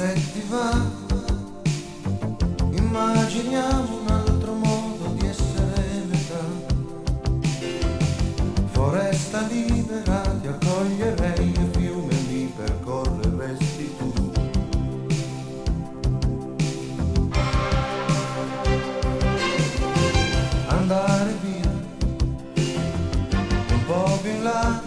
se ti va, immaginiamo un altro modo di essere metà. Foresta libera ti accoglierei e fiume mi percorreresti tu. Andare via un po' più in là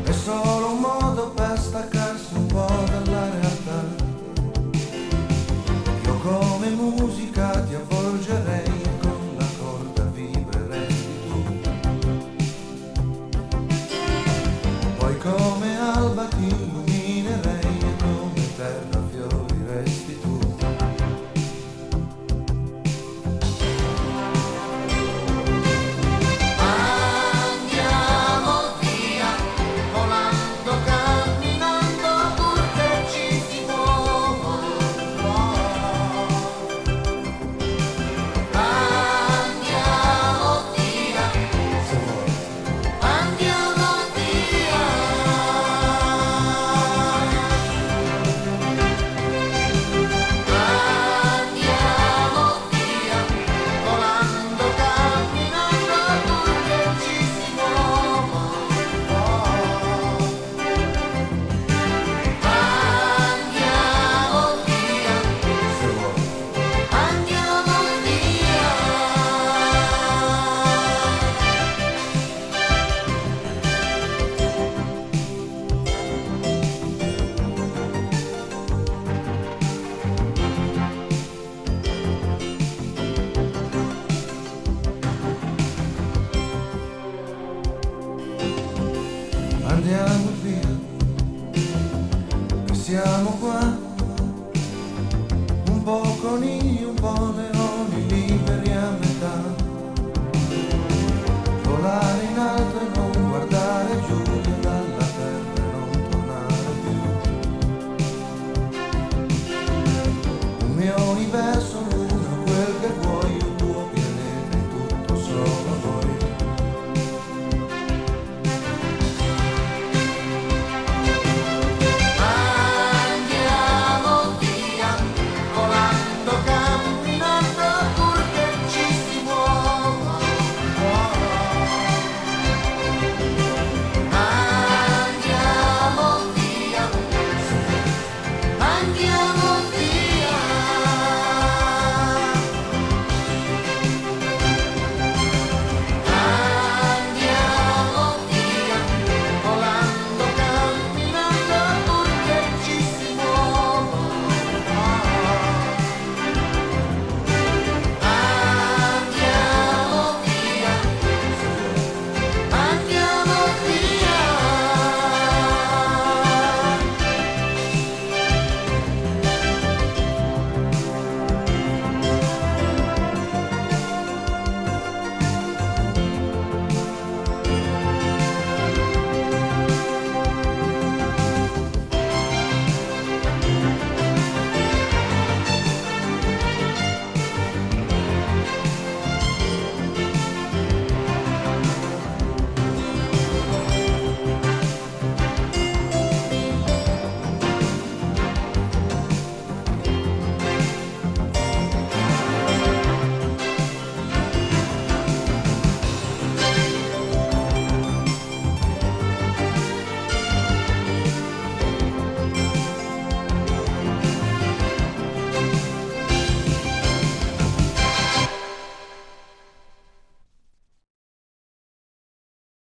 è solo un modo per staccarsi un po' dalla realtà. Io come musica ti avvolgerei e con la corda vibreresti tu. Poi come alba ti illuminerei e come terra fioriresti tu. Andiamo via, siamo qua, un po' conigli, un po' leoni, liberi a metà. Volare in alto e non guardare giù, e dalla terra e non tornare più. Un mio universo